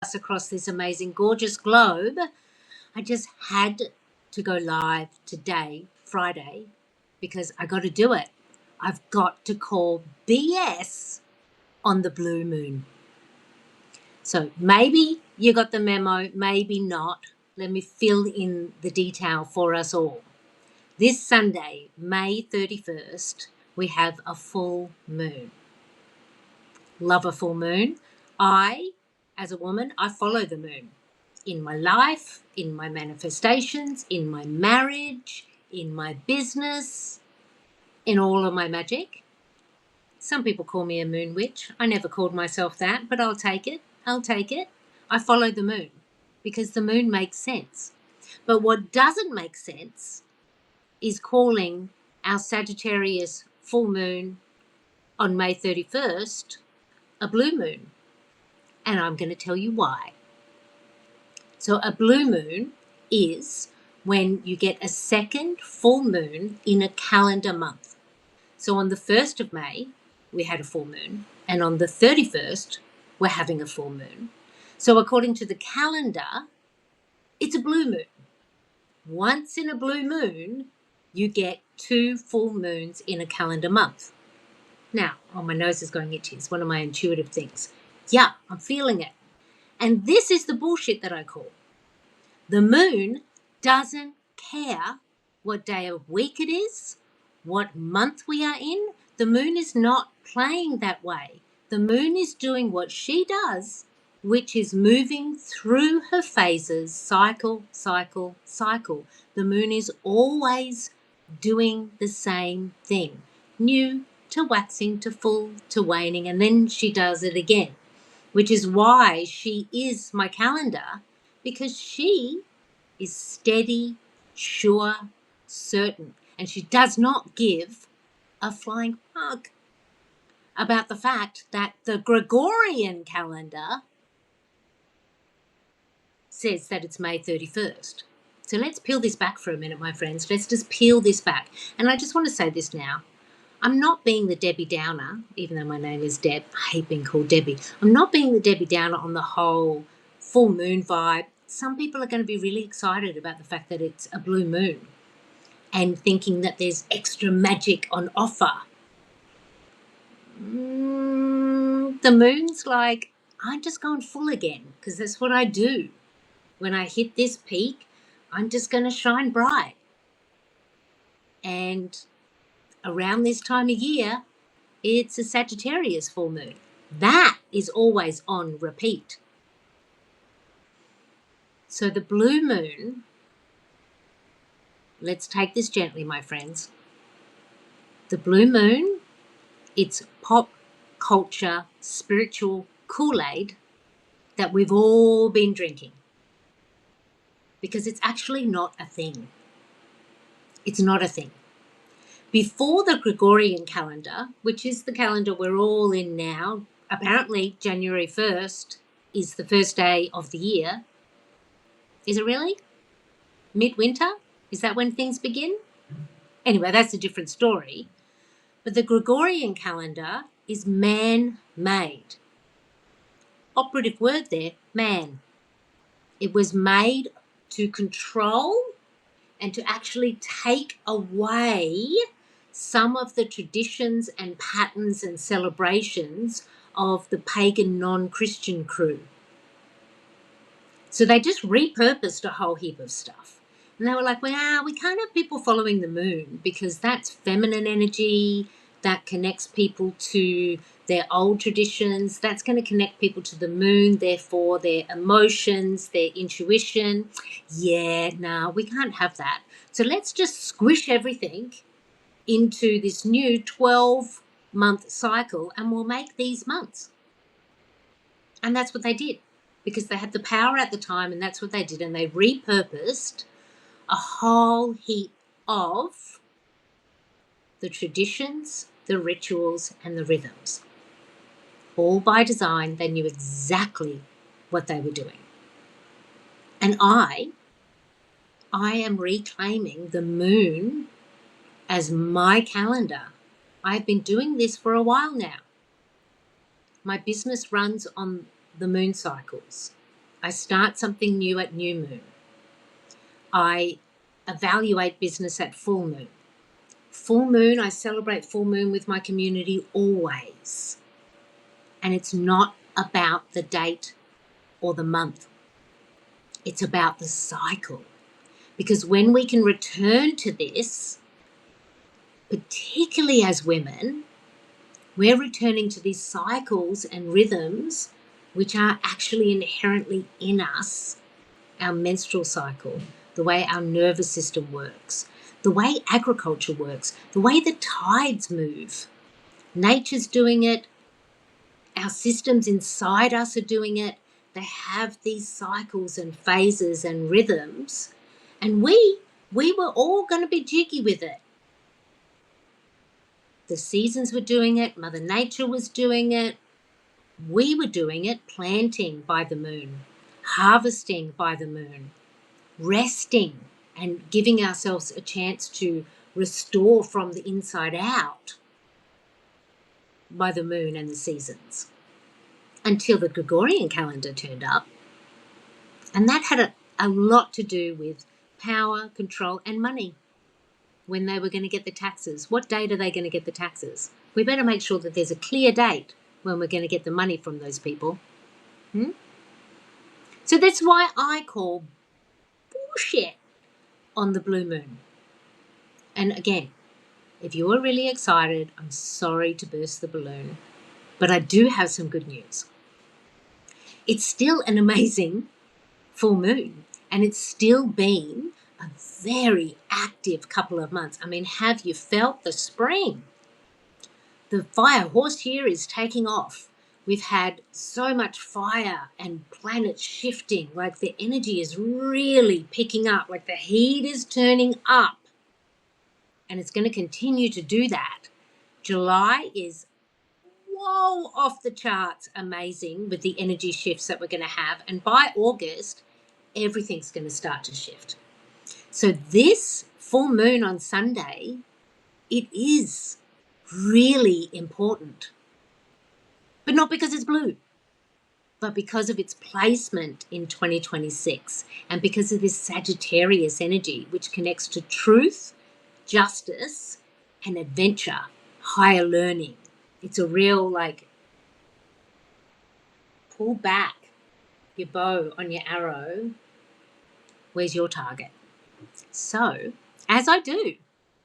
us across this amazing, gorgeous globe, I just had to go live today, Friday, because I got to do it. I've got to call BS on the blue moon. So maybe you got the memo, maybe not. Let me fill in the detail for us all. This Sunday, May 31st, we have a full moon. Love a full moon. As a woman, I follow the moon in my life, in my manifestations, in my marriage, in my business, in all of my magic. Some people call me a moon witch. I never called myself that, but I'll take it. I'll take it. I follow the moon because the moon makes sense. But what doesn't make sense is calling our Sagittarius full moon on May 31st a blue moon. And I'm going to tell you why. So a blue moon is when you get a second full moon in a calendar month. So on the 1st of May, we had a full moon, and on the 31st, we're having a full moon. So according to the calendar, it's a blue moon. Once in a blue moon, you get 2 full moons in a calendar month. Now, my nose is going itchy. It's one of my intuitive things. Yeah, I'm feeling it. And this is the bullshit that I call. The moon doesn't care what day of week it is, what month we are in. The moon is not playing that way. The moon is doing what she does, which is moving through her phases, cycle, cycle, cycle. The moon is always doing the same thing. New to waxing to full to waning, and then she does it again, which is why she is my calendar, because she is steady, sure, certain, and she does not give a flying fuck about the fact that the Gregorian calendar says that it's May 31st. So let's peel this back for a minute, my friends. Let's just peel this back. And I just want to say this now. I'm not being the Debbie Downer, even though my name is Deb. I hate being called Debbie. I'm not being the Debbie Downer on the whole full moon vibe. Some people are going to be really excited about the fact that it's a blue moon and thinking that there's extra magic on offer. The moon's like, I'm just going full again because that's what I do. When I hit this peak, I'm just going to shine bright. And around this time of year, it's a Sagittarius full moon. That is always on repeat. So the blue moon, let's take this gently, my friends. The blue moon, it's pop culture, spiritual Kool-Aid that we've all been drinking. Because it's actually not a thing. It's not a thing. Before the Gregorian calendar, which is the calendar we're all in now, apparently January 1st is the first day of the year. Is it really? Midwinter? Is that when things begin? Anyway, that's a different story. But the Gregorian calendar is man-made. Operative word there, man. It was made to control and to actually take away some of the traditions and patterns and celebrations of the pagan non-Christian crew. So they just repurposed a whole heap of stuff. And they were like, well, we can't have people following the moon because that's feminine energy, that connects people to their old traditions, that's going to connect people to the moon, therefore their emotions, their intuition. Yeah, no, we can't have that. So let's just squish everything into this new 12-month cycle and we'll make these months. And that's what they did because they had the power at the time, and that's what they did. And they repurposed a whole heap of the traditions, the rituals, and the rhythms. All by design. They knew exactly what they were doing. And I am reclaiming the moon as my calendar. I've been doing this for a while now. My business runs on the moon cycles. I start something new at new moon. I evaluate business at full moon. Full moon, I celebrate full moon with my community always. And it's not about the date or the month. It's about the cycle. Because when we can return to this, particularly as women, we're returning to these cycles and rhythms which are actually inherently in us, our menstrual cycle, the way our nervous system works, the way agriculture works, the way the tides move. Nature's doing it. Our systems inside us are doing it. They have these cycles and phases and rhythms. And we were all going to be jiggy with it. The seasons were doing it. Mother Nature was doing it. We were doing it, planting by the moon, harvesting by the moon, resting and giving ourselves a chance to restore from the inside out by the moon and the seasons, until the Gregorian calendar turned up. And that had a lot to do with power, control, and money. When they were going to get the taxes. What date are they going to get the taxes? We better make sure that there's a clear date when we're going to get the money from those people. So that's why I call bullshit on the blue moon. And again, if you are really excited, I'm sorry to burst the balloon, but I do have some good news. It's still an amazing full moon, and it's still been a very active couple of months. I mean, have you felt the spring? The fire horse here is taking off. We've had so much fire and planets shifting, like the energy is really picking up, like the heat is turning up. And it's going to continue to do that. July is whoa off the charts amazing with the energy shifts that we're going to have. And by August, everything's going to start to shift. So this full moon on Sunday, it is really important. But not because it's blue, but because of its placement in 2026 and because of this Sagittarius energy, which connects to truth, justice, and adventure, higher learning. It's a real, like, pull back your bow on your arrow. Where's your target? So, as I do,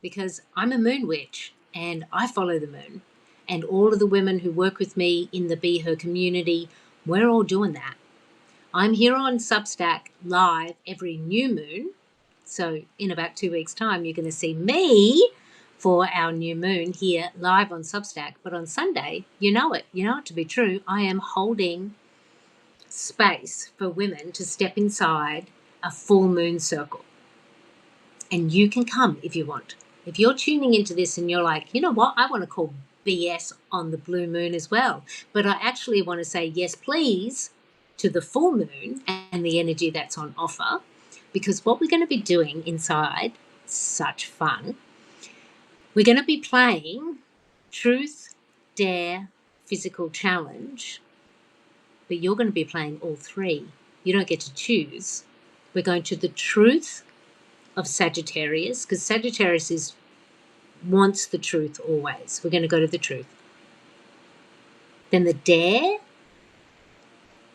because I'm a moon witch and I follow the moon, and all of the women who work with me in the Be Her community, we're all doing that. I'm here on Substack live every new moon. So in about 2 weeks' time, you're going to see me for our new moon here live on Substack. But on Sunday, you know it to be true, I am holding space for women to step inside a full moon circle. And you can come if you want. If you're tuning into this and you're like, you know what, I want to call BS on the blue moon as well. But I actually want to say yes, please, to the full moon and the energy that's on offer. Because what we're going to be doing inside, such fun, we're going to be playing Truth, Dare, Physical Challenge. But you're going to be playing all three. You don't get to choose. We're going to the Truth of Sagittarius, because Sagittarius wants the truth always. We're going to go to the truth. Then the Dare.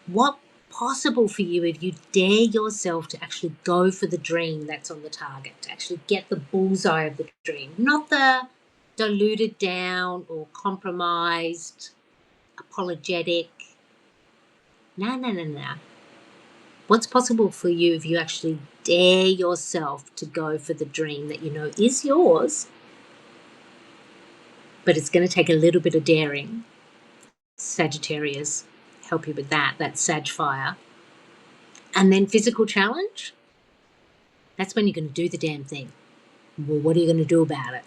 What possible for you if you dare yourself to actually go for the dream that's on the target, to actually get the bullseye of the dream, not the diluted down or compromised, apologetic. No. What's possible for you if you actually dare yourself to go for the dream that you know is yours, but it's going to take a little bit of daring? Sagittarius, help you with that Sag fire. And then physical challenge, that's when you're going to do the damn thing. Well, what are you going to do about it?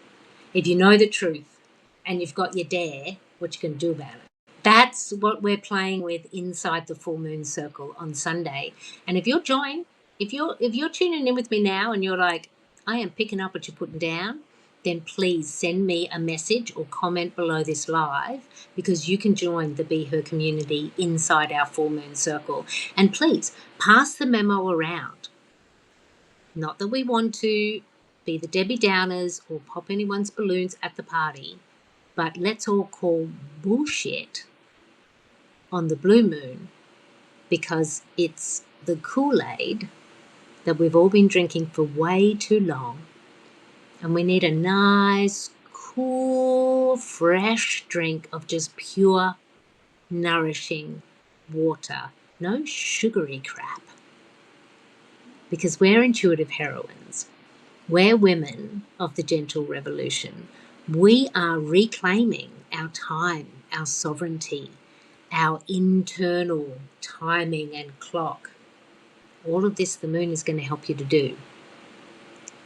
If you know the truth and you've got your dare, what you going to do about it? That's what we're playing with inside the full moon circle on Sunday. And if you're tuning in with me now and you're like, I am picking up what you're putting down, then please send me a message or comment below this live, because you can join the Be Her community inside our full moon circle. And please pass the memo around. Not that we want to be the Debbie Downers or pop anyone's balloons at the party, but let's all call bullshit on the blue moon, because it's the Kool-Aid that we've all been drinking for way too long, and we need a nice, cool, fresh drink of just pure, nourishing water. No sugary crap. Because we're intuitive heroines. We're women of the gentle revolution. We are reclaiming our time, our sovereignty, our internal timing and clock. All of this the moon is going to help you to do.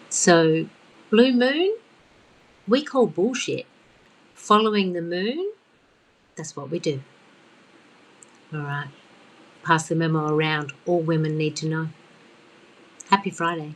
So, blue moon, we call bullshit. Following the moon, that's what we do. All right. Pass the memo around. All women need to know. Happy Friday.